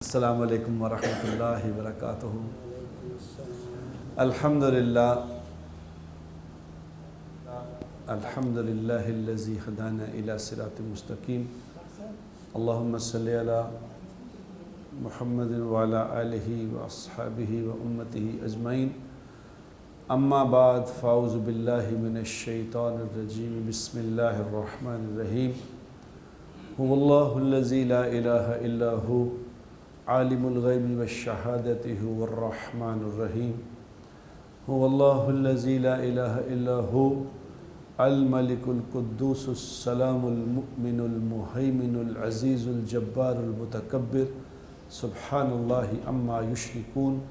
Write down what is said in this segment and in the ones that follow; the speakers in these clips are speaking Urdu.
السلام علیکم ورحمۃ اللہ وبرکاتہ۔ الحمدللہ الذی ہدانا الی صراط مستقیم۔ اللہم صلی علی محمد وعلی آلہ واصحابہ وامتہ اجمعین۔ اما بعد فاعوذ باللہ من الشیطان الرجیم، بسم اللہ الرحمن الرحیم۔ هو اللہ الذی لا الہ الا هو عالم الغیب والشہادۃ هو الرحمن الرحیم۔ هو اللہ الذی لا الہ الا هو الملک القدوس السلام المؤمن المہیمن العزیز الجبار المتکبر، سبحان اللہ عما یشرکون۔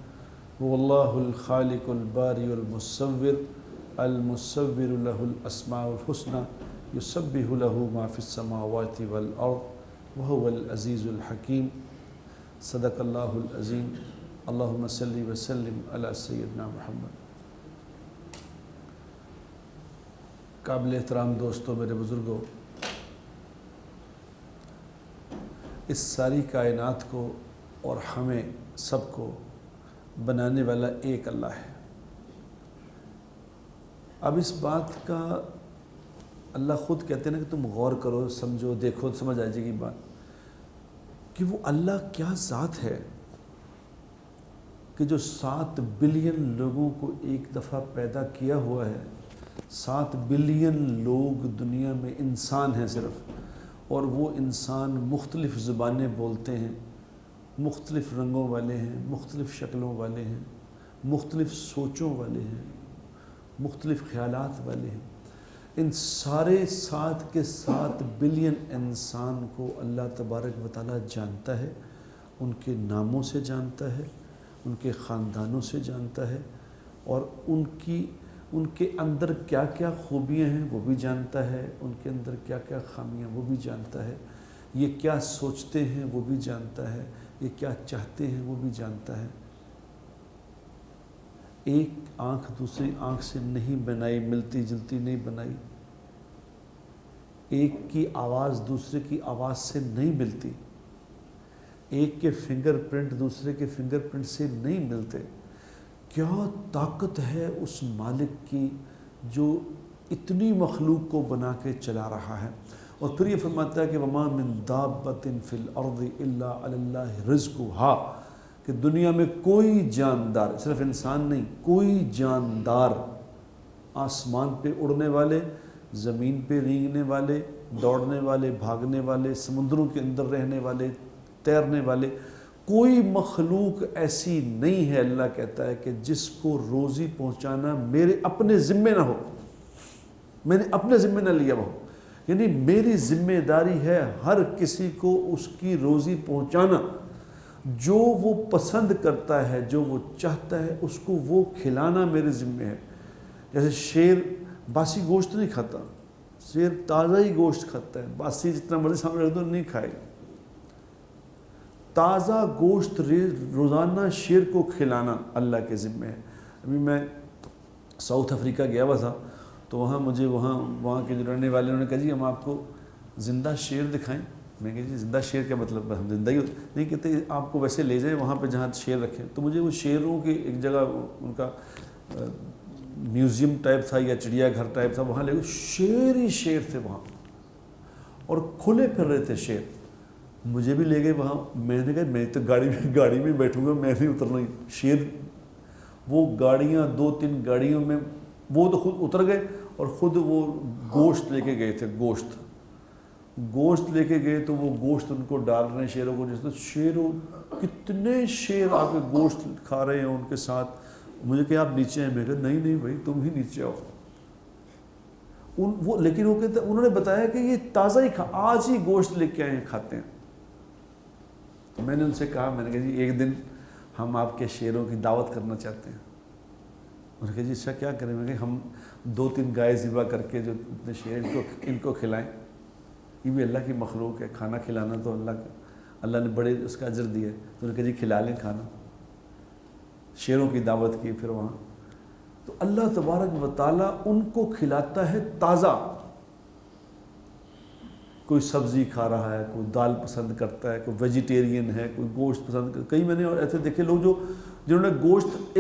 هو اللہ الخالق الباری المصور المصور له الاسماء الحسنى یسبح له ما فی السماوات والارض وهو العزیز الحکیم۔ صدق اللہ العظیم۔ اللہم صلی وسلم علی سیدنا محمد۔ قابل احترام دوستو، میرے بزرگوں، اس ساری کائنات کو اور ہمیں سب کو بنانے والا ایک اللہ ہے۔ اب اس بات کا اللہ خود کہتے ہیں نا کہ تم غور کرو، سمجھو، دیکھو، سمجھ آ جائے گی بات کہ وہ اللہ کیا ذات ہے کہ جو 7 بلین لوگوں کو ایک دفعہ پیدا کیا ہوا ہے۔ 7 بلین لوگ دنیا میں انسان ہیں صرف، اور وہ انسان مختلف زبانیں بولتے ہیں، مختلف رنگوں والے ہیں، مختلف شکلوں والے ہیں، مختلف سوچوں والے ہیں، مختلف خیالات والے ہیں۔ ان سارے 7 کے 7 بلین انسان کو اللہ تبارک و تعالیٰ جانتا ہے، ان کے ناموں سے جانتا ہے، ان کے خاندانوں سے جانتا ہے، اور ان کے اندر کیا کیا خوبیاں ہیں وہ بھی جانتا ہے، ان کے اندر کیا کیا خامیاں وہ بھی جانتا ہے، یہ کیا سوچتے ہیں وہ بھی جانتا ہے، یہ کیا چاہتے ہیں وہ بھی جانتا ہے۔ ایک آنکھ دوسری آنکھ سے نہیں بنائی، ملتی جلتی نہیں بنائی۔ ایک کی آواز دوسرے کی آواز سے نہیں ملتی۔ ایک کے فنگر پرنٹ دوسرے کے فنگر پرنٹ سے نہیں ملتے۔ کیا طاقت ہے اس مالک کی جو اتنی مخلوق کو بنا کے چلا رہا ہے۔ اور پھر یہ فرماتا ہے کہ وَمَا مِن دَابَّةٍ فِي الْأَرْضِ إِلَّا عَلَى اللَّهِ رِزْقُهَا، کہ دنیا میں کوئی جاندار، صرف انسان نہیں، کوئی جاندار، آسمان پہ اڑنے والے، زمین پہ رینگنے والے، دوڑنے والے، بھاگنے والے، سمندروں کے اندر رہنے والے، تیرنے والے، کوئی مخلوق ایسی نہیں ہے، اللہ کہتا ہے، کہ جس کو روزی پہنچانا میرے اپنے ذمے نہ ہو، میں نے اپنے ذمے نہ لیا ہو۔ یعنی میری ذمہ داری ہے ہر کسی کو اس کی روزی پہنچانا، جو وہ پسند کرتا ہے، جو وہ چاہتا ہے، اس کو وہ کھلانا میرے ذمے ہے۔ جیسے شیر باسی گوشت نہیں کھاتا، شیر تازہ ہی گوشت کھاتا ہے، باسی جتنا مرضی سامنے رکھ دو نہیں کھائے گا۔ تازہ گوشت روزانہ شیر کو کھلانا اللہ کے ذمے ہے۔ ابھی میں ساؤتھ افریقہ گیا ہوا تھا، تو وہاں مجھے وہاں کے جو رہنے والے انہوں نے کہا جی ہم آپ کو زندہ شیر دکھائیں۔ میں کہا جی زندہ شیر کیا مطلب، ہم زندہ ہی نہیں، کہتے آپ کو ویسے لے جائیں وہاں پہ جہاں شیر رکھیں۔ تو مجھے وہ شیروں کی ایک جگہ ان کا میوزیم ٹائپ تھا یا چڑیا گھر ٹائپ تھا، وہاں لے گئے، شیر ہی شیر تھے وہاں، اور کھلے پھر رہے تھے شیر۔ مجھے بھی لے گئے وہاں، میں نے کہا میں تو گاڑی میں بیٹھوں گا، میں نہیں اترنا۔ شیر وہ گاڑیاں 2-3 گاڑیوں میں، وہ تو خود اتر گئے اور خود وہ گوشت لے کے گئے تھے، گوشت لے کے گئے، تو وہ گوشت ان کو ڈال رہے ہیں شیروں کو، جس طرح شیروں کتنے شیر آ کے گوشت کھا رہے ہیں ان کے ساتھ۔ مجھے کہ آپ نیچے ہیں، میں کہا نہیں بھائی تم ہی نیچے آؤ۔ لیکن وہ کہتے انہوں نے بتایا کہ یہ تازہ ہی آج ہی گوشت لے کے آئے ہیں، کھاتے ہیں۔ تو میں نے ان سے کہا، میں نے کہا جی ایک دن ہم آپ کے شیروں کی دعوت کرنا چاہتے ہیں۔ انہوں نے کہا جی اچھا کیا کریں؟ میں نے کہا ہم 2-3 گائے ذبح کر کے جو اتنے شیر ان کو کھلائیں، یہ بھی اللہ کی مخلوق ہے، کھانا کھلانا تو اللہ نے بڑے اس کا اجر دیا ہے۔ تو انہوں نے کہا جی کھلا لیں کھانا، شیروں کی دعوت کی۔ پھر وہاں تو اللہ تبارک و تعالیٰ ان کو کھلاتا ہے تازہ، کوئی سبزی کھا رہا ہے، کوئی دال پسند کرتا ہے، کوئی ویجیٹیرین ہے، کوئی گوشت پسند کرتا ہے. کئی میں نے ایسے دیکھے لوگ جنہوں نے گوشت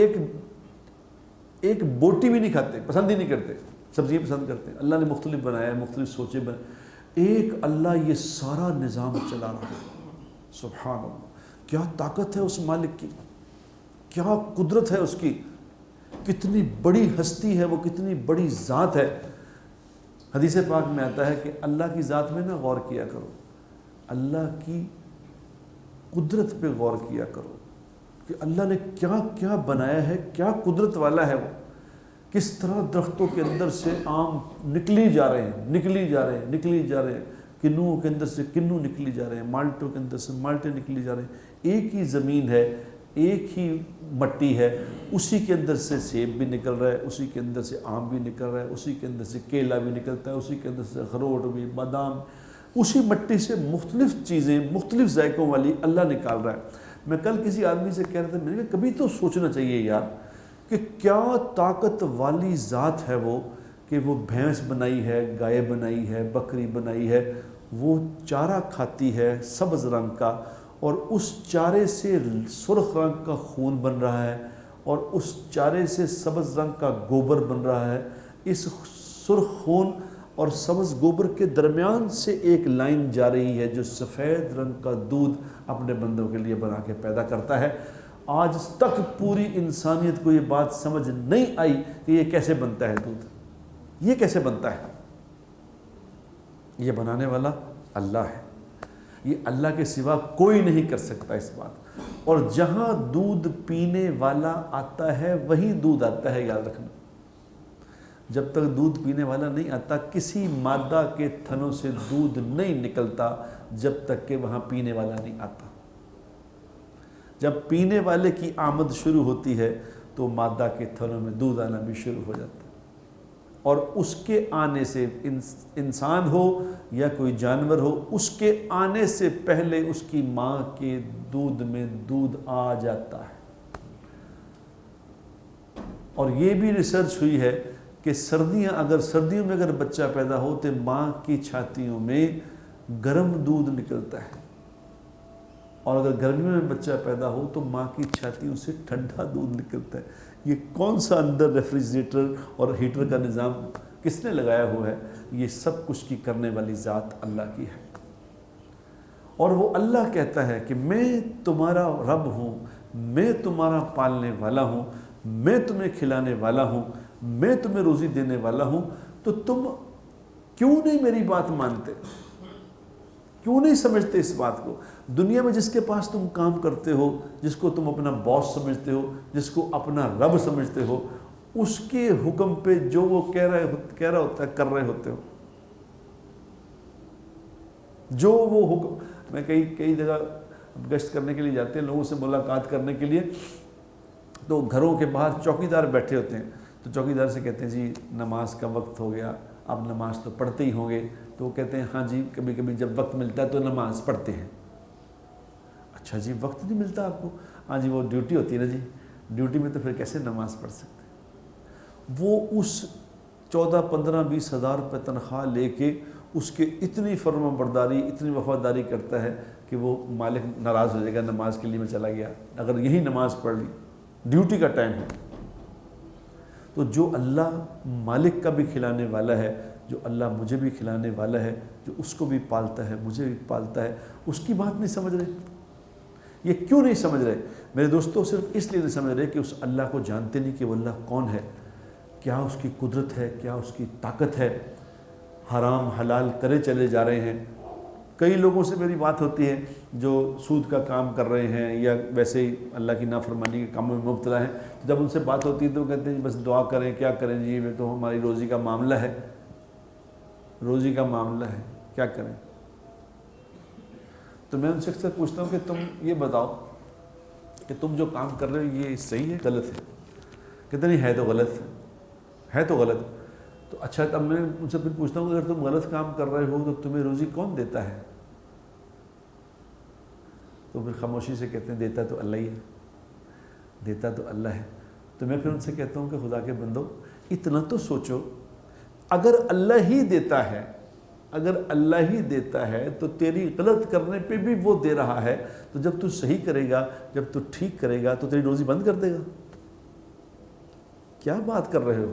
ایک بوٹی بھی نہیں کھاتے، پسند ہی نہیں کرتے، سبزی پسند کرتے ہیں. اللہ نے مختلف بنایا ہے، مختلف سوچیں بنائے. ایک اللہ یہ سارا نظام چلا رہا ہے. سبحان اللہ، کیا طاقت ہے اس مالک کی، کیا قدرت ہے اس کی، کتنی بڑی ہستی ہے وہ، کتنی بڑی ذات ہے. حدیث پاک میں آتا ہے کہ اللہ کی ذات میں نہ غور کیا کرو، اللہ کی قدرت پہ غور کیا کرو کہ اللہ نے کیا کیا بنایا ہے، کیا قدرت والا ہے وہ. کس طرح درختوں کے اندر سے آم نکلی جا رہے ہیں، نکلی جا رہے ہیں، نکلی جا رہے ہیں، کنوں کے اندر سے کنوں نکلی جا رہے ہیں، مالٹوں کے اندر سے مالٹے نکلی جا رہے ہیں. ایک ہی زمین ہے، ایک ہی مٹی ہے، اسی کے اندر سے سیب بھی نکل رہا ہے، اسی کے اندر سے آم بھی نکل رہا ہے، اسی کے اندر سے کیلا بھی نکلتا ہے، اسی کے اندر سے اخروٹ بھی، بادام. اسی مٹی سے مختلف چیزیں مختلف ذائقوں والی اللہ نکال رہا ہے. میں کل کسی آدمی سے کہہ رہا تھا، میں نے کہا کبھی تو سوچنا چاہیے یار کہ کیا طاقت والی ذات ہے وہ، کہ وہ بھینس بنائی ہے، گائے بنائی ہے، بکری بنائی ہے، وہ چارہ کھاتی ہے سبز رنگ کا، اور اس چارے سے سرخ رنگ کا خون بن رہا ہے، اور اس چارے سے سبز رنگ کا گوبر بن رہا ہے. اس سرخ خون اور سبز گوبر کے درمیان سے ایک لائن جا رہی ہے جو سفید رنگ کا دودھ اپنے بندوں کے لیے بنا کے پیدا کرتا ہے. آج تک پوری انسانیت کو یہ بات سمجھ نہیں آئی کہ یہ کیسے بنتا ہے دودھ، یہ کیسے بنتا ہے. یہ بنانے والا اللہ ہے، یہ اللہ کے سوا کوئی نہیں کر سکتا اس بات. اور جہاں دودھ پینے والا آتا ہے وہیں دودھ آتا ہے، یاد رکھنا. جب تک دودھ پینے والا نہیں آتا، کسی مادہ کے تھنوں سے دودھ نہیں نکلتا جب تک کہ وہاں پینے والا نہیں آتا. جب پینے والے کی آمد شروع ہوتی ہے تو مادہ کے تھنوں میں دودھ آنا بھی شروع ہو جاتا ہے. اور اس کے آنے سے، انسان ہو یا کوئی جانور ہو، اس کے آنے سے پہلے اس کی ماں کے دودھ میں دودھ آ جاتا ہے. اور یہ بھی ریسرچ ہوئی ہے کہ سردیوں میں اگر بچہ پیدا ہو تو ماں کی چھاتیوں میں گرم دودھ نکلتا ہے، اور اگر گرمیوں میں بچہ پیدا ہو تو ماں کی چھاتیوں سے ٹھنڈا دودھ نکلتا ہے. یہ کون سا اندر ریفریجریٹر اور ہیٹر کا نظام کس نے لگایا ہوا ہے؟ یہ سب کچھ کی کرنے والی ذات اللہ کی ہے. اور وہ اللہ کہتا ہے کہ میں تمہارا رب ہوں، میں تمہارا پالنے والا ہوں، میں تمہیں کھلانے والا ہوں، میں تمہیں روزی دینے والا ہوں. تو تم کیوں نہیں میری بات مانتے، کیوں نہیں سمجھتے اس بات کو؟ دنیا میں جس کے پاس تم کام کرتے ہو، جس کو تم اپنا باس سمجھتے ہو، جس کو اپنا رب سمجھتے ہو، اس کے حکم پہ جو وہ کہہ رہا ہوتا ہے کر رہے ہوتے ہو. جو وہ حکم، میں کئی جگہ گشت کرنے کے لیے جاتے ہیں، لوگوں سے ملاقات کرنے کے لیے، تو گھروں کے باہر چوکیدار بیٹھے ہوتے ہیں. تو چوکیدار سے کہتے ہیں جی نماز کا وقت ہو گیا، آپ نماز تو پڑھتے ہی ہوں گے. تو وہ کہتے ہیں ہاں جی کبھی کبھی جب وقت ملتا ہے تو نماز پڑھتے ہیں. اچھا جی وقت نہیں ملتا آپ کو؟ ہاں جی وہ ڈیوٹی ہوتی ہے نا جی، ڈیوٹی میں تو پھر کیسے نماز پڑھ سکتے ہیں؟ وہ اس 14-15-20 ہزار روپے تنخواہ لے کے اس کے اتنی فرما برداری، اتنی وفاداری کرتا ہے کہ وہ مالک ناراض ہو جائے گا، نماز کے لیے میں چلا گیا اگر یہی نماز پڑھ لی، ڈیوٹی کا ٹائم ہے. تو جو اللہ مالک کا بھی کھلانے والا ہے، جو اللہ مجھے بھی کھلانے والا ہے، جو اس کو بھی پالتا ہے مجھے بھی پالتا ہے، اس کی بات نہیں سمجھ رہے. یہ کیوں نہیں سمجھ رہے میرے دوستوں؟ صرف اس لیے نہیں سمجھ رہے کہ اس اللہ کو جانتے نہیں کہ وہ اللہ کون ہے، کیا اس کی قدرت ہے، کیا اس کی طاقت ہے. حرام حلال کرے چلے جا رہے ہیں. کئی لوگوں سے میری بات ہوتی ہے جو سود کا کام کر رہے ہیں یا ویسے ہی اللہ کی نافرمانی کے کاموں میں مبتلا ہیں. جب ان سے بات ہوتی ہے تو وہ کہتے ہیں بس دعا کریں، کیا کریں جی، یہ تو ہماری روزی کا معاملہ ہے، روزی کا معاملہ ہے، کیا کریں. تو میں ان سے اکثر پوچھتا ہوں کہ تم یہ بتاؤ کہ تم جو کام کر رہے ہو یہ صحیح ہے غلط ہے؟ کہتے نہیں ہے تو غلط ہے، تو غلط. تو اچھا اب میں ان سے پھر پوچھتا ہوں اگر تم غلط کام کر رہے ہو تو تمہیں روزی کون دیتا ہے؟ تو پھر خاموشی سے کہتے ہیں دیتا تو اللہ ہی ہے، دیتا تو اللہ ہے. تو میں پھر ان سے کہتا ہوں کہ خدا کے بندو اتنا تو سوچو، اگر اللہ ہی دیتا ہے اگر اللہ ہی دیتا ہے تو تیری غلط کرنے پہ بھی وہ دے رہا ہے، تو جب تو صحیح کرے گا، جب تو ٹھیک کرے گا تو تیری روزی بند کر دے گا؟ کیا بات کر رہے ہو؟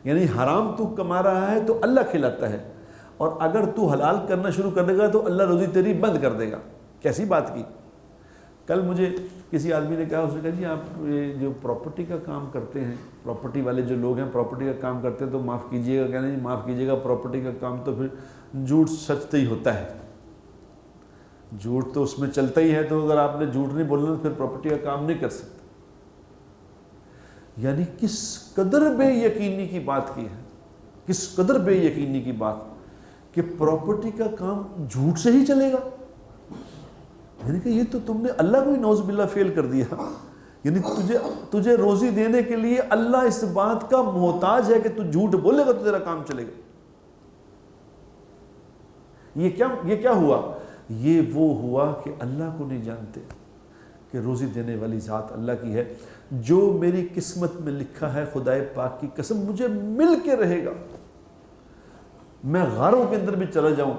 یعنی حرام تو کما رہا ہے تو اللہ کھلاتا ہے، اور اگر تو حلال کرنا شروع کر دے گا تو اللہ روزی تیری بند کر دے گا۔ کیسی بات کی؟ کل مجھے کسی آدمی نے کہا، اس نے کہا جی آپ جو پراپرٹی کا کام کرتے ہیں، پراپرٹی والے جو لوگ ہیں پراپرٹی کا کام کرتے ہیں تو معاف کیجئے گا، کہنا جی معاف کیجئے گا، پراپرٹی کا کام تو پھر جھوٹ سچ تو ہی ہوتا ہے، جھوٹ تو اس میں چلتا ہی ہے، تو اگر آپ نے جھوٹ نہیں بولنا تو پھر پراپرٹی کا کام نہیں کر سکتے۔ یعنی کس قدر بے یقینی کی بات کی ہے، کس قدر بے یقینی کی بات کہ پراپرٹی کا کام جھوٹ سے ہی چلے گا۔ یعنی کہ یہ تو تم نے اللہ کو ہی نعوذ باللہ فیل کر دیا۔ یعنی تجھے روزی دینے کے لیے اللہ اس بات کا محتاج ہے کہ تو جھوٹ بولے گا تو تیرا کام چلے گا۔ یہ کیا ہوا؟ یہ وہ ہوا کہ اللہ کو نہیں جانتے کہ روزی دینے والی ذات اللہ کی ہے۔ جو میری قسمت میں لکھا ہے، خدائے پاک کی قسم مجھے مل کے رہے گا، میں غاروں کے اندر بھی چلا جاؤں،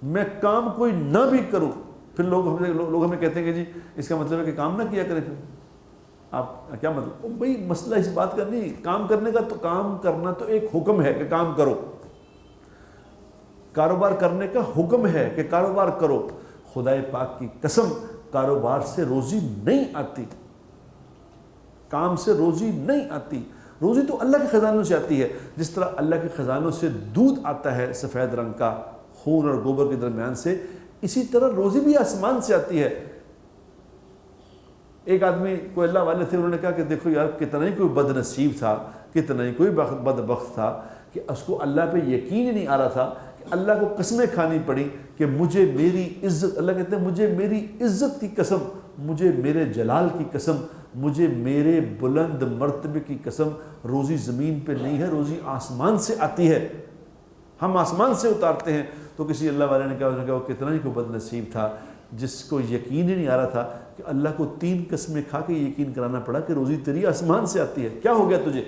میں کام کوئی نہ بھی کروں، پھر لوگ ہمیں کہتے ہیں کہ جی اس کا مطلب ہے کہ کام نہ کیا کرے۔ پھر آپ کیا مطلب؟ بھئی مسئلہ اس بات کا نہیں، کام کرنے کا تو کام کرنا تو ایک حکم ہے کہ کام کرو، کاروبار کرنے کا حکم ہے کہ کاروبار کرو۔ خدائے پاک کی قسم کاروبار سے روزی نہیں آتی، کام سے روزی نہیں آتی، روزی تو اللہ کے خزانوں سے آتی ہے۔ جس طرح اللہ کے خزانوں سے دودھ آتا ہے سفید رنگ کا خون اور گوبر کے درمیان سے، اسی طرح روزی بھی آسمان سے آتی ہے۔ ایک آدمی کوئی اللہ والے تھے، انہوں نے کہا کہ دیکھو یار کتنا ہی کوئی بد نصیب تھا، کتنا ہی کوئی بدبخت تھا کہ اس کو اللہ پہ یقین ہی نہیں آ رہا تھا، کہ اللہ کو قسمیں کھانی پڑی کہ مجھے میری عزت، اللہ کہتے ہیں مجھے میری عزت کی قسم، مجھے میرے جلال کی قسم، مجھے میرے بلند مرتبے کی قسم، روزی زمین پہ نہیں ہے، روزی آسمان سے آتی ہے، ہم آسمان سے اتارتے ہیں۔ تو کسی اللہ والے نے کہا وہ کتنا ہی کوئی بد نصیب تھا جس کو یقین ہی نہیں آ رہا تھا کہ اللہ کو 3 قسمیں کھا کے یقین کرانا پڑا کہ روزی تیری آسمان سے آتی ہے۔ کیا ہو گیا تجھے؟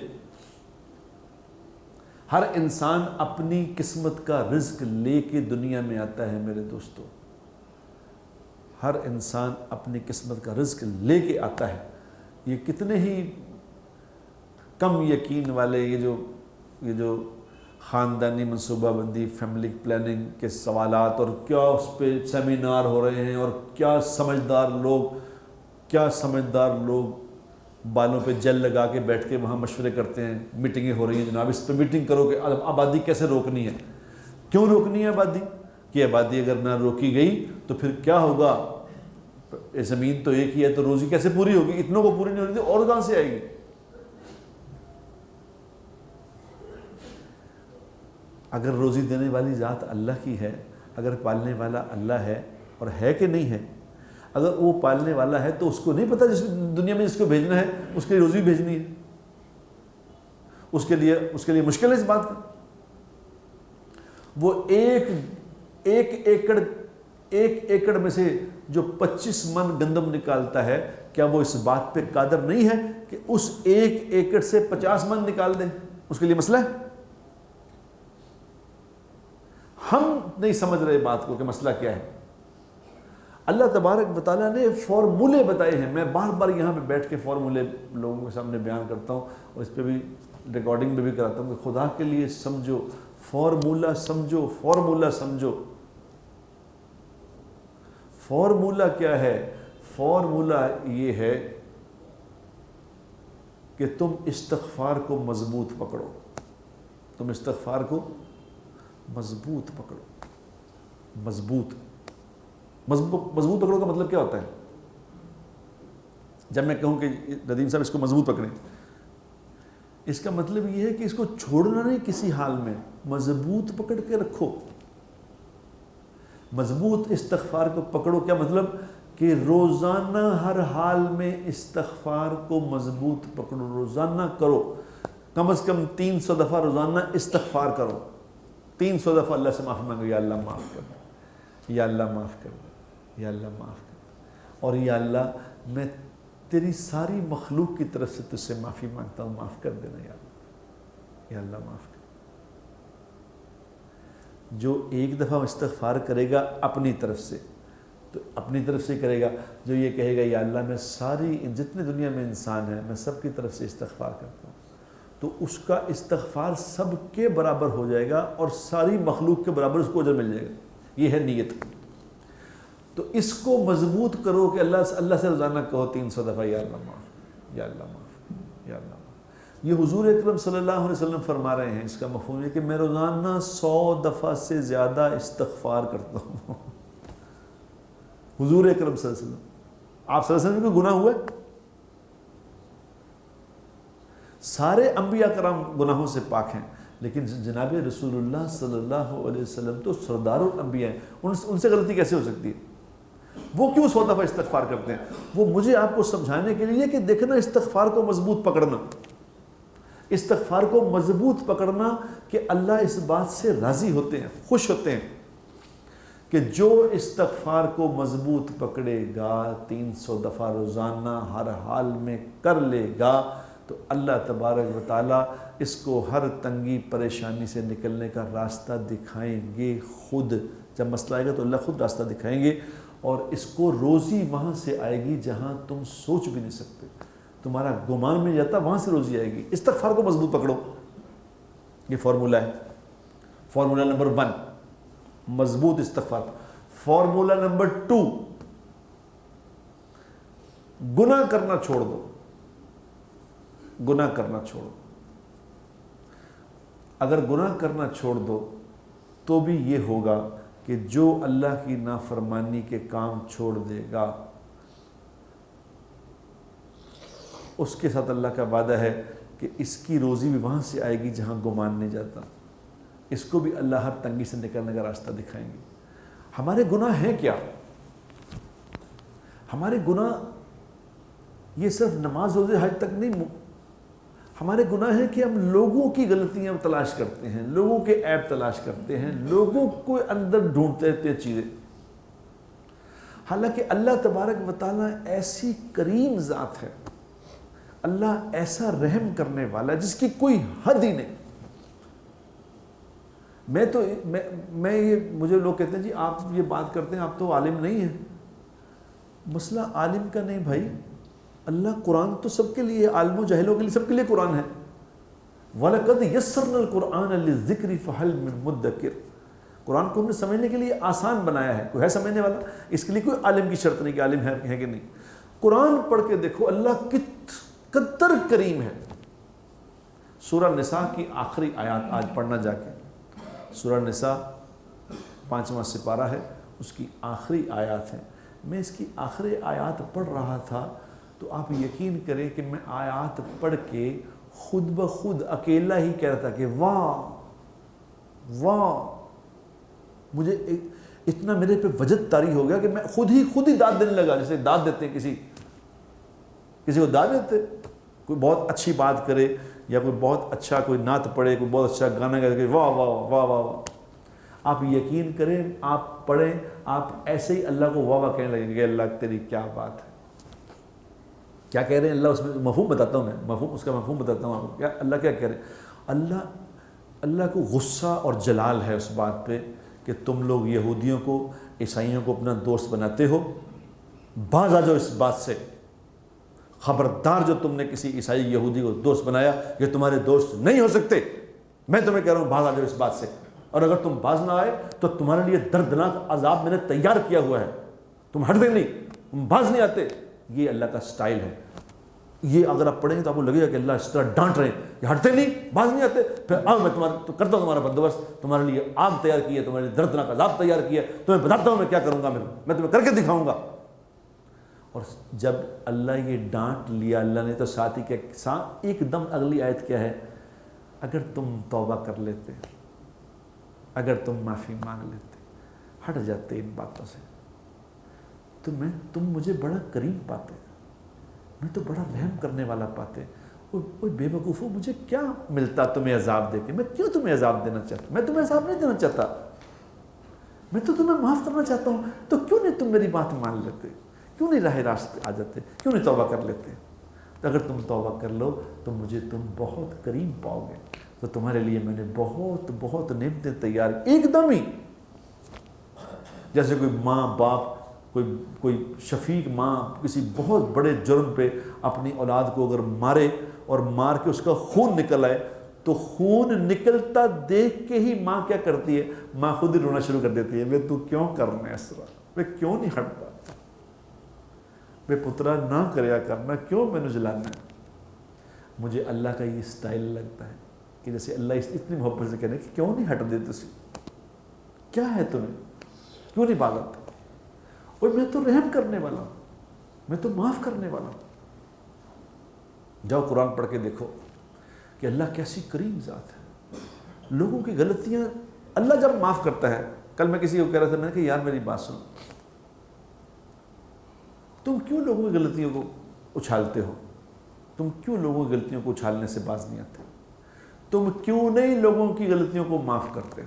ہر انسان اپنی قسمت کا رزق لے کے دنیا میں آتا ہے میرے دوستو، ہر انسان اپنی قسمت کا رزق لے کے آتا ہے۔ یہ کتنے ہی کم یقین والے یہ جو خاندانی منصوبہ بندی، فیملی پلاننگ کے سوالات، اور کیا اس پہ سیمینار ہو رہے ہیں، اور کیا سمجھدار لوگ بالوں پہ جل لگا کے بیٹھ کے وہاں مشورے کرتے ہیں، میٹنگیں ہو رہی ہیں، جناب اس پہ میٹنگ کرو کہ آبادی کیسے روکنی ہے۔ کیوں روکنی ہے آبادی؟ کہ آبادی اگر نہ روکی گئی تو پھر کیا ہوگا؟ زمین تو ایک ہی ہے تو روزی کیسے پوری ہوگی؟ اتنوں کو پوری نہیں ہو رہی تھی اور کہاں سے آئے گی؟ اگر روزی دینے والی ذات اللہ کی ہے، اگر پالنے والا اللہ ہے، اور ہے کہ نہیں ہے؟ اگر وہ پالنے والا ہے تو اس کو نہیں پتہ جس دنیا میں جس کو بھیجنا ہے اس کے لیے روزی بھیجنی ہے، اس کے لیے مشکل ہے اس بات کا۔ وہ ایک ایکڑ میں سے جو 25 من گندم نکالتا ہے، کیا وہ اس بات پہ قادر نہیں ہے کہ اس 1 ایکڑ سے 50 من نکال دیں؟ اس کے لیے مسئلہ ہے۔ ہم نہیں سمجھ رہے بات کو کہ مسئلہ کیا ہے۔ اللہ تبارک و تعالیٰ نے فارمولے بتائے ہیں، میں بار بار یہاں پہ بیٹھ کے فارمولے لوگوں کے سامنے بیان کرتا ہوں، اور اس پہ بھی ریکارڈنگ میں بھی کراتا ہوں کہ خدا کے لیے سمجھو، فارمولہ سمجھو، فارمولہ سمجھو۔ فارمولہ کیا ہے؟ فارمولہ یہ ہے کہ تم استغفار کو مضبوط پکڑو، تم استغفار کو مضبوط پکڑو، مضبوط پکڑو کا مطلب کیا ہوتا ہے؟ جب میں کہوں کہ ندیم صاحب اس کو مضبوط پکڑیں، اس کا مطلب یہ ہے کہ اس کو چھوڑنا نہیں کسی حال میں، مضبوط پکڑ کے رکھو۔ مضبوط استغفار کو پکڑو کیا مطلب؟ کہ روزانہ ہر حال میں استغفار کو مضبوط پکڑو، روزانہ کرو، کم از کم 300 دفعہ روزانہ استغفار کرو، 300 دفعہ اللہ سے معافی مانگو، یا اللہ معاف کر دے، یا اللہ معاف کر دے، یا اللہ معاف کر دے، اور یا اللہ میں تیری ساری مخلوق کی طرف سے تجھ سے معافی مانگتا ہوں، معاف کر دینا یا اللہ، یا اللہ معاف کر۔ جو ایک دفعہ استغفار کرے گا اپنی طرف سے تو اپنی طرف سے کرے گا، جو یہ کہے گا یا اللہ میں ساری جتنے دنیا میں انسان ہیں میں سب کی طرف سے استغفار کرتا ہوں، تو اس کا استغفار سب کے برابر ہو جائے گا اور ساری مخلوق کے برابر اس کو اجر مل جائے گا۔ یہ ہے نیت۔ تو اس کو مضبوط کرو کہ اللہ سے روزانہ کہو 300 دفعہ یا اللہ معاف، یا اللہ معاف، یا اللہ معاف۔ یہ حضور اکرم صلی اللہ علیہ وسلم فرما رہے ہیں، اس کا مفہوم ہے کہ میں روزانہ 100 دفعہ سے زیادہ استغفار کرتا ہوں۔ حضور اکرم صلی اللہ علیہ وسلم، آپ صلی اللہ علیہ وسلم کو گناہ ہوا ہے؟ سارے انبیاء کرام گناہوں سے پاک ہیں، لیکن جناب رسول اللہ صلی اللہ علیہ وسلم تو سردار الانبیاء ہیں، ان سے غلطی کیسے ہو سکتی ہے؟ وہ کیوں 100 دفعہ استغفار کرتے ہیں؟ وہ مجھے آپ کو سمجھانے کے لیے کہ دیکھنا استغفار کو مضبوط پکڑنا، استغفار کو مضبوط پکڑنا کہ اللہ اس بات سے راضی ہوتے ہیں، خوش ہوتے ہیں کہ جو استغفار کو مضبوط پکڑے گا 300 دفعہ روزانہ ہر حال میں کر لے گا تو اللہ تبارک و تعالیٰ اس کو ہر تنگی پریشانی سے نکلنے کا راستہ دکھائیں گے خود۔ جب مسئلہ آئے گا تو اللہ خود راستہ دکھائیں گے، اور اس کو روزی وہاں سے آئے گی جہاں تم سوچ بھی نہیں سکتے، تمہارا گمان میں جاتا وہاں سے روزی آئے گی۔ استغفار کو مضبوط پکڑو، یہ فارمولہ ہے۔ فارمولہ نمبر 1 مضبوط استغفار۔ فارمولہ نمبر 2 گناہ کرنا چھوڑ دو، گناہ کرنا چھوڑو۔ اگر گناہ کرنا چھوڑ دو تو بھی یہ ہوگا کہ جو اللہ کی نافرمانی کے کام چھوڑ دے گا اس کے ساتھ اللہ کا وعدہ ہے کہ اس کی روزی بھی وہاں سے آئے گی جہاں گمان نہیں جاتا، اس کو بھی اللہ ہر تنگی سے نکلنے کا راستہ دکھائیں گے۔ ہمارے گناہ ہیں کیا؟ ہمارے گناہ یہ صرف نماز روزے حج تک نہیں، ہمارے گناہ ہیں کہ ہم لوگوں کی غلطیاں تلاش کرتے ہیں، لوگوں کے عیب تلاش کرتے ہیں، لوگوں کو اندر ڈھونڈتے رہتے ہیں چیزیں، حالانکہ اللہ تبارک و تعالیٰ ایسی کریم ذات ہے، اللہ ایسا رحم کرنے والا ہے جس کی کوئی حد ہی نہیں۔ میں یہ مجھے لوگ کہتے ہیں جی آپ یہ بات کرتے ہیں آپ تو عالم نہیں ہیں۔ مسئلہ عالم کا نہیں بھائی، اللہ قرآن تو سب کے لیے، عالم و جاہلوں کے لیے، سب کے لیے قرآن ہے۔ وَلَقَدْ يَسَّرْنَا الْقُرْآنَ لِلذِّكْرِ فَهَلْ مِن مُدَّكِرٍ، قرآن کو ہم نے سمجھنے کے لیے آسان بنایا ہے، کوئی ہے سمجھنے والا؟ اس کے لیے کوئی عالم کی شرط نہیں کہ عالم ہے کہ نہیں۔ قرآن پڑھ کے دیکھو اللہ کت قدر کریم ہے۔ سورہ نساء کی آخری آیات آج پڑھنا جا کے، سورہ نساء 5واں سپارہ ہے، اس کی آخری آیات ہیں۔ میں اس کی آخری آیات پڑھ رہا تھا تو آپ یقین کریں کہ میں آیات پڑھ کے خود بخود اکیلا ہی کہہ رہا تھا کہ واہ واہ، مجھے اتنا میرے پہ وجد طاری ہو گیا کہ میں خود ہی داد دینے لگا، جیسے داد دیتے ہیں کسی کو داد دیتے، کوئی بہت اچھی بات کرے یا کوئی بہت اچھا کوئی نعت پڑھے، کوئی بہت اچھا گانا گائے کہ واہ واہ واہ واہ واہ۔ آپ یقین کریں، آپ پڑھیں، آپ ایسے ہی اللہ کو واہ واہ کہنے لگیں گے، اللہ تیری کیا بات ہے، کیا کہہ رہے ہیں اللہ، اس میں مفہوم بتاتا ہوں میں، اس کا مفہوم بتاتا ہوں آپ کو، کیا اللہ کیا کہہ رہے ہیں۔ اللہ کو غصہ اور جلال ہے اس بات پہ کہ تم لوگ یہودیوں کو، عیسائیوں کو اپنا دوست بناتے ہو، باز آ جاؤ اس بات سے، خبردار جو تم نے کسی عیسائی یہودی کو دوست بنایا یہ تمہارے دوست نہیں ہو سکتے، میں تمہیں کہہ رہا ہوں باز آ جاؤ اس بات سے، اور اگر تم باز نہ آئے تو تمہارے لیے دردناک عذاب میں نے تیار کیا ہوا ہے، تم ہٹتے نہیں، تم باز نہیں آتے۔ یہ اللہ کا سٹائل ہے۔ یہ اگر آپ پڑھیں گے تو آپ کو لگے گا کہ اللہ اس طرح ڈانٹ رہے ہیں، یہ ہٹتے نہیں، باز نہیں آتے، پھر آؤ میں کرتا ہوں تمہارا بندوبست، تمہارے لیے آگ تیار کی ہے، تمہارے لیے دردناک عذاب تیار کیا ہے، تمہیں بتاتا ہوں میں کیا کروں گا، میں تمہیں کر کے دکھاؤں گا۔ اور جب اللہ یہ ڈانٹ لیا اللہ نے تو ساتھ ہی کہ ایک دم اگلی آیت کیا ہے، اگر تم توبہ کر لیتے، اگر تم معافی مانگ لیتے، ہٹ جاتے ان باتوں سے، تم مجھے بڑا کریم پاتے، میں تو بڑا رحم کرنے والا پاتے۔ اوہ بے وقوفو، مجھے کیا ملتا تمہیں عذاب دے کے، میں کیوں تمہیں عذاب دینا چاہتا، میں تمہیں عذاب نہیں دینا چاہتا، میں تو تمہیں معاف کرنا چاہتا ہوں، تو کیوں نہیں تم میری بات مان لیتے، کیوں نہیں راہ راست پہ آ جاتے، کیوں نہیں توبہ کر لیتے؟ تو اگر تم توبہ کر لو تو تم بہت کریم پاؤ گے، تو تمہارے لیے میں نے بہت بہت نعمتیں تیار، ایک دم ہی جیسے کوئی ماں باپ، کوئی شفیق ماں کسی بہت بڑے جرم پہ اپنی اولاد کو اگر مارے اور مار کے اس کا خون نکل آئے تو خون نکلتا دیکھ کے ہی ماں کیا کرتی ہے؟ ماں خود ہی رونا شروع کر دیتی ہے، بے تو کیوں کرنا اس طرح، بے کیوں نہیں ہٹتا، بے پترا نہ کریا کرنا، کیوں میں نے جلانا ہے۔ مجھے اللہ کا یہ سٹائل لگتا ہے کہ جیسے اللہ اتنی محبت سے کہنے کہ کیوں نہیں ہٹ دیتے تسی، کیا ہے تمہیں، کیوں نہیں بھاگتے؟ اور میں تو رحم کرنے والا ہوں، میں تو معاف کرنے والا ہوں۔ جاؤ قرآن پڑھ کے دیکھو کہ اللہ کیسی کریم ذات ہے۔ لوگوں کی غلطیاں اللہ جب معاف کرتا ہے، کل میں کسی کو کہہ رہا تھا، میں نے کہا یار میری بات سنو، تم کیوں لوگوں کی غلطیوں کو اچھالتے ہو؟ تم کیوں لوگوں کی غلطیوں کو اچھالنے سے باز نہیں آتے؟ تم کیوں نہیں لوگوں کی غلطیوں کو معاف کرتے؟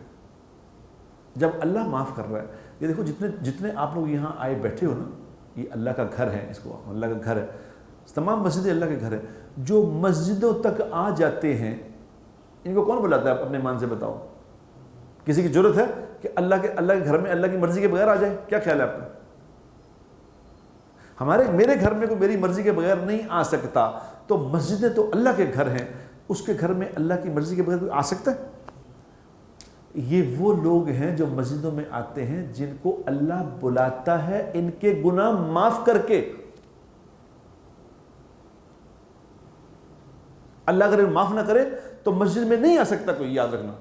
جب اللہ معاف کر رہا ہے، یہ دیکھو جتنے آپ لوگ یہاں آئے بیٹھے ہو نا، یہ اللہ کا گھر ہے، اس کو اللہ کا گھر ہے، تمام مسجدیں اللہ کے گھر ہے۔ جو مسجدوں تک آ جاتے ہیں ان کو کون بلاتا ہے؟ اپنے مان سے بتاؤ، کسی کی ضرورت ہے کہ اللہ کے گھر میں اللہ کی مرضی کے بغیر آ جائے؟ کیا خیال ہے آپ کا؟ میرے گھر میں کوئی میری مرضی کے بغیر نہیں آ سکتا، تو مسجدیں تو اللہ کے گھر ہیں، اس کے گھر میں اللہ کی مرضی کے بغیر کوئی آ سکتا ہے؟ یہ وہ لوگ ہیں جو مسجدوں میں آتے ہیں جن کو اللہ بلاتا ہے ان کے گناہ معاف کر کے۔ اللہ اگر معاف نہ کرے تو مسجد میں نہیں آ سکتا کوئی، یاد رکھنا۔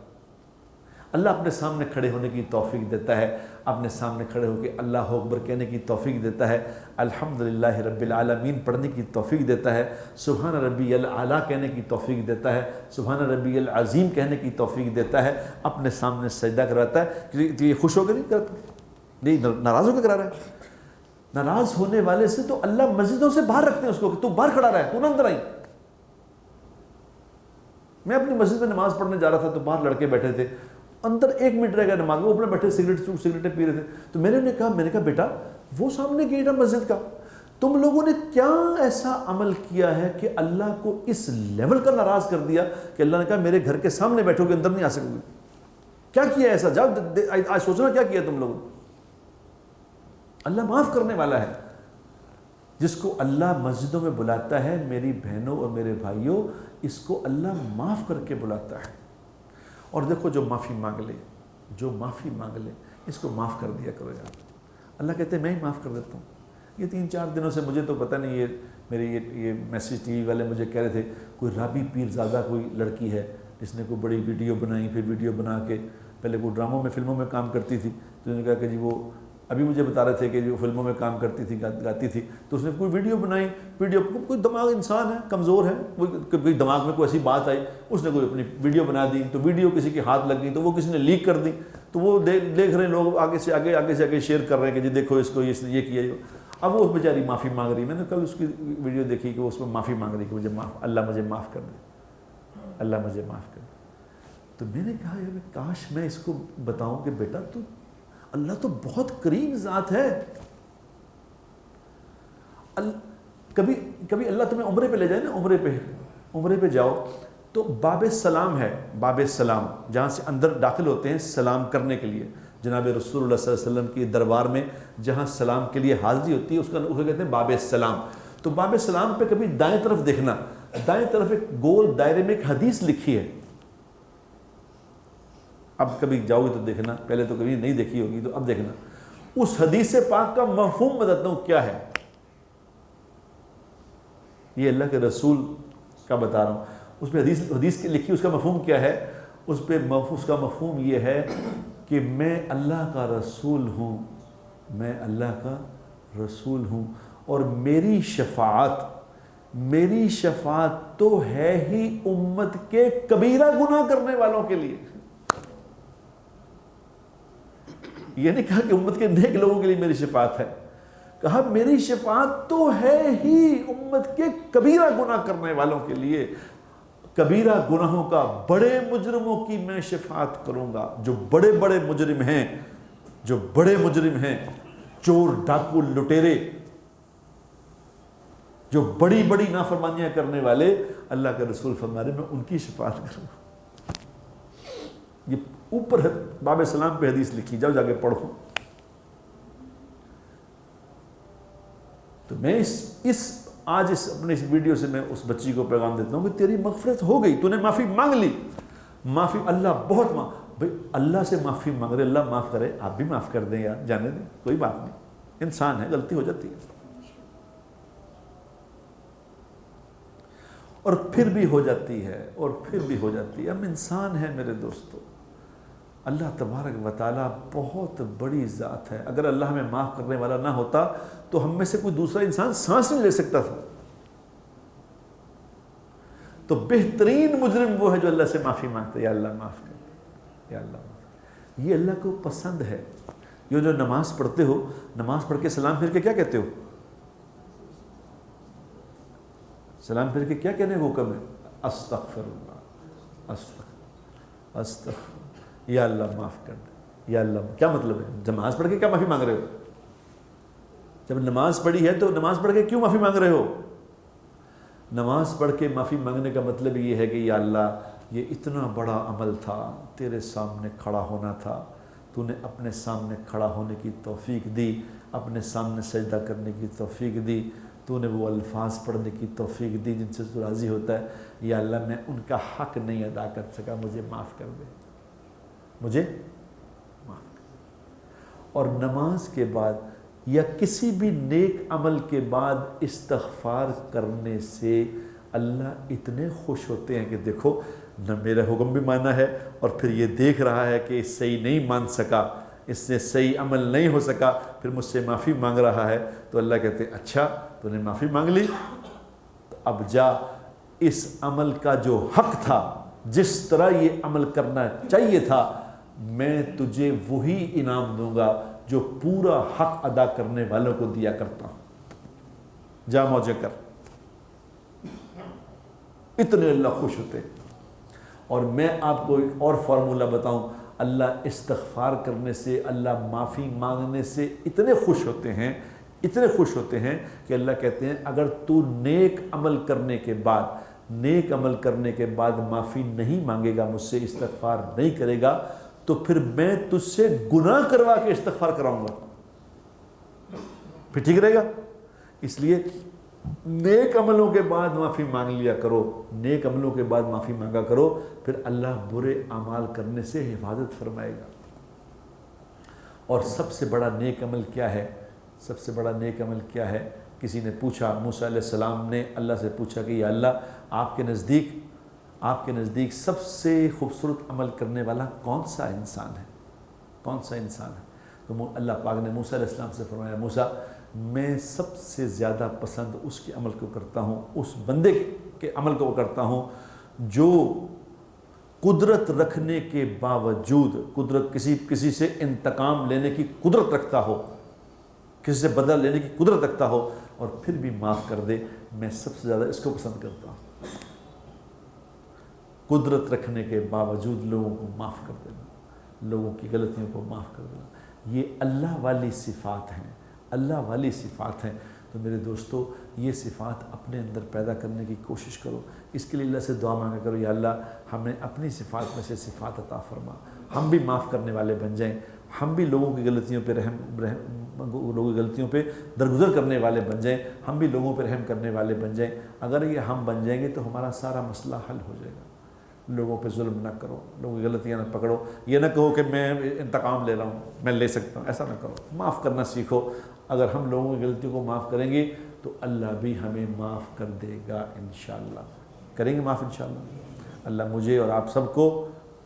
اللہ اپنے سامنے کھڑے ہونے کی توفیق دیتا ہے، اپنے سامنے کھڑے ہو کے اللہ اکبر کہنے کی توفیق دیتا ہے، الحمدللہ رب العالمین پڑھنے کی توفیق دیتا ہے، سبحان ربی الاعلیٰ کہنے کی توفیق دیتا ہے، سبحان ربی العظیم کہنے کی توفیق دیتا ہے، اپنے سامنے سجدہ کراتا ہے۔ کہ یہ خوش ہو کے نہیں کرتا، نہیں ناراض ہو کے کرا رہا ہے۔ ناراض ہونے والے سے تو اللہ مسجدوں سے باہر رکھتے ہیں اس کو کہ تو باہر کھڑا رہا ہے، تو نہ اندر آئی۔ میں اپنی مسجد میں نماز پڑھنے جا رہا تھا تو باہر لڑکے بیٹھے تھے، اندر 1 منٹ رہ گیا نماز میں، وہ اپنے بیٹھے سگریٹیں پی رہے تھے، تو میں نے کہا بیٹا وہ سامنے گیٹ ہے مسجد کا، تم لوگوں نے کیا ایسا عمل کیا ہے کہ اللہ کو اس لیول کا ناراض کر دیا کہ اللہ نے کہا میرے گھر کے سامنے بیٹھو گے، اندر نہیں آ سکو گے؟ کیا کیا ایسا؟ جاؤ آج سوچنا کیا کیا تم لوگوں۔ اللہ معاف کرنے والا ہے، جس کو اللہ مسجدوں میں بلاتا ہے میری بہنوں اور میرے بھائیوں، اس کو اللہ معاف کر کے بلاتا ہے۔ اور دیکھو جو معافی مانگ لے اس کو معاف کر دیا کرو یار۔ اللہ کہتے ہیں میں ہی معاف کر دیتا ہوں۔ یہ 3-4 دنوں سے مجھے تو پتہ نہیں، یہ میسیج ٹی وی والے مجھے کہہ رہے تھے کوئی رابی پیرزادہ کوئی لڑکی ہے جس نے کوئی بڑی ویڈیو بنائی، پھر ویڈیو بنا کے پہلے وہ ڈراموں میں فلموں میں کام کرتی تھی، تو انہوں نے کہا کہ جی وہ ابھی مجھے بتا رہے تھے کہ جو فلموں میں کام کرتی تھی گاتی تھی، تو اس نے کوئی ویڈیو بنائی، کوئی دماغ انسان ہے کمزور ہے، کوئی دماغ میں کوئی ایسی بات آئی، اس نے کوئی اپنی ویڈیو بنا دی، تو ویڈیو کسی کے ہاتھ لگ گئی تو وہ کسی نے لیک کر دی، تو وہ دیکھ رہے ہیں لوگ، آگے سے آگے شیئر کر رہے ہیں کہ جی دیکھو اس کو اس نے یہ کیا۔ اب وہ بیچاری معافی مانگ رہی ہے، میں نے کل اس کی ویڈیو دیکھی کہ اس میں معافی مانگ رہی کہ اللہ مجھے معاف کر دے، اللہ مجھے معاف کر دے۔ تو میں نے کہا یار کاش میں اس کو بتاؤں کہ بیٹا تو اللہ تو بہت کریم ذات ہے۔ کبھی اللہ تمہیں عمرے پہ لے جائے نا، عمرے پہ جاؤ تو باب السلام ہے، باب السلام جہاں سے اندر داخل ہوتے ہیں سلام کرنے کے لیے، جناب رسول اللہ صلی اللہ علیہ وسلم کی دربار میں جہاں سلام کے لیے حاضری ہوتی ہے اس کو کہتے ہیں باب السلام۔ تو باب السلام پہ کبھی دائیں طرف دیکھنا، دائیں طرف ایک گول دائرے میں ایک حدیث لکھی ہے، اب کبھی جاؤ گے تو دیکھنا، پہلے تو کبھی نہیں دیکھی ہوگی تو اب دیکھنا، اس حدیث پاک کا مفہوم بتاتا ہوں کیا ہے، یہ اللہ کے رسول کا بتا رہا ہوں، اس پہ حدیث لکھی، اس کا مفہوم کیا ہے، اس کا مفہوم یہ ہے کہ میں اللہ کا رسول ہوں، میں اللہ کا رسول ہوں، اور میری شفاعت تو ہے ہی امت کے کبیرہ گناہ کرنے والوں کے لیے۔ یہ نہیں کہا کہ امت کے نیک لوگوں کے لیے میری شفاعت ہے، کہا میری شفاعت تو ہے ہی امت کے کبیرہ گناہ کرنے والوں کے لیے، کبیرہ گناہوں کا بڑے مجرموں کی میں شفاعت کروں گا، جو بڑے مجرم ہیں، چور ڈاکو لٹیرے، جو بڑی نافرمانیاں کرنے والے، اللہ کے رسول فرما رہے میں ان کی شفاعت کروں گا۔ یہ اوپر باب سلام پہ حدیث لکھی، جاؤ جا کے پڑھو. تو میں آج اپنے اس ویڈیو سے میں اس بچی کو پیغام دیتا ہوں کہ تیری مغفرت ہو گئی، تو نے معافی مانگ لی. معافی اللہ بہت بھائی اللہ سے معافی مانگ رہے، اللہ معاف کرے، آپ بھی معاف کر دیں یار، جانے دیں، کوئی بات نہیں، انسان ہے، غلطی ہو جاتی ہے. اور پھر بھی ہو جاتی ہے، اور پھر بھی ہو جاتی ہے. ہم انسان ہیں میرے دوستو. اللہ تبارک و تعالیٰ بہت بڑی ذات ہے. اگر اللہ ہمیں معاف کرنے والا نہ ہوتا تو ہم میں سے کوئی دوسرا انسان سانس نہیں لے سکتا تھا. تو بہترین مجرم وہ ہے جو اللہ سے معافی مانگتا ہے، یا اللہ معاف کر، یا اللہ معاف. یہ اللہ کو پسند ہے. یہ جو نماز پڑھتے ہو، نماز پڑھ کے سلام پھر کے کیا کہتے ہو؟ سلام پھر کے کیا کہنے کا حکم ہے؟ استغفر اللہ، استغفر، یا اللہ معاف کر دے، یا اللہ. کیا مطلب ہے؟ نماز پڑھ کے کیا معافی مانگ رہے ہو؟ جب نماز پڑھی ہے تو نماز پڑھ کے کیوں معافی مانگ رہے ہو؟ نماز پڑھ کے معافی مانگنے کا مطلب یہ ہے کہ یا اللہ یہ اتنا بڑا عمل تھا، تیرے سامنے کھڑا ہونا تھا، تو نے اپنے سامنے کھڑا ہونے کی توفیق دی، اپنے سامنے سجدہ کرنے کی توفیق دی، تو نے وہ الفاظ پڑھنے کی توفیق دی جن سے تو راضی ہوتا ہے. یا اللہ میں ان کا حق نہیں ادا کر سکا، مجھے معاف کر دے، مجھے معاف کر دے. اور نماز کے بعد یا کسی بھی نیک عمل کے بعد استغفار کرنے سے اللہ اتنے خوش ہوتے ہیں کہ دیکھو نہ میرا حکم بھی مانا ہے، اور پھر یہ دیکھ رہا ہے کہ صحیح نہیں مان سکا، اس سے صحیح عمل نہیں ہو سکا، پھر مجھ سے معافی مانگ رہا ہے. تو اللہ کہتے ہیں اچھا تو نے معافی مانگ لی، تو اب جا اس عمل کا جو حق تھا، جس طرح یہ عمل کرنا چاہیے تھا، میں تجھے وہی انعام دوں گا جو پورا حق ادا کرنے والوں کو دیا کرتا ہوں. جا موجے کر. اتنے اللہ خوش ہوتے. اور میں آپ کو ایک اور فارمولہ بتاؤں، اللہ استغفار کرنے سے، اللہ معافی مانگنے سے اتنے خوش ہوتے ہیں، اتنے خوش ہوتے ہیں کہ اللہ کہتے ہیں اگر تو نیک عمل کرنے کے بعد معافی نہیں مانگے گا، مجھ سے استغفار نہیں کرے گا، تو پھر میں تجھ سے گناہ کروا کے استغفار کراؤں گا. پھر ٹھیک رہے گا؟ اس لیے نیک عملوں کے بعد معافی مانگ لیا کرو، نیک عملوں کے بعد معافی مانگا کرو، پھر اللہ برے اعمال کرنے سے حفاظت فرمائے گا. اور سب سے بڑا نیک عمل کیا ہے؟ سب سے بڑا نیک عمل کیا ہے؟ کسی نے پوچھا، موسیٰ علیہ السلام نے اللہ سے پوچھا کہ یا اللہ آپ کے نزدیک سب سے خوبصورت عمل کرنے والا کون سا انسان ہے؟ کون سا انسان ہے؟ تو اللہ پاک نے موسیٰ علیہ السلام سے فرمایا، موسیٰ میں سب سے زیادہ پسند اس کے عمل کو کرتا ہوں، اس بندے کے عمل کو کرتا ہوں جو قدرت رکھنے کے باوجود، کسی سے انتقام لینے کی قدرت رکھتا ہو، کسی سے بدلہ لینے کی قدرت رکھتا ہو، اور پھر بھی معاف کر دے. میں سب سے زیادہ اس کو پسند کرتا ہوں. قدرت رکھنے کے باوجود لوگوں کو معاف کر دینا، لوگوں کی غلطیوں کو معاف کر دینا، یہ اللہ والی صفات ہیں، اللہ والی صفات ہیں. تو میرے دوستو یہ صفات اپنے اندر پیدا کرنے کی کوشش کرو. اس کے لیے اللہ سے دعا مانگا کرو، یا اللہ ہمیں اپنی صفات میں سے صفات عطا فرما، ہم بھی معاف کرنے والے بن جائیں، ہم بھی لوگوں کی غلطیوں پہ لوگوں کی غلطیوں پہ درگزر کرنے والے بن جائیں، ہم بھی لوگوں پہ رحم کرنے والے بن جائیں. اگر یہ ہم بن جائیں گے تو ہمارا سارا مسئلہ حل ہو جائے گا. لوگوں پہ ظلم نہ کرو، لوگوں کی غلطیاں نہ پکڑو. یہ نہ کہو کہ میں انتقام لے رہا ہوں، میں لے سکتا ہوں، ایسا نہ کرو. معاف کرنا سیکھو. اگر ہم لوگوں کی غلطیوں کو معاف کریں گے تو اللہ بھی ہمیں معاف کر دے گا انشاءاللہ. کریں گے معاف انشاءاللہ. اللہ مجھے اور آپ سب کو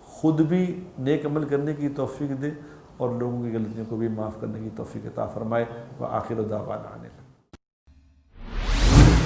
خود بھی نیک عمل کرنے کی توفیق دے اور لوگوں کی غلطیوں کو بھی معاف کرنے کی توفیق عطا فرمائے. وآخر دعوانا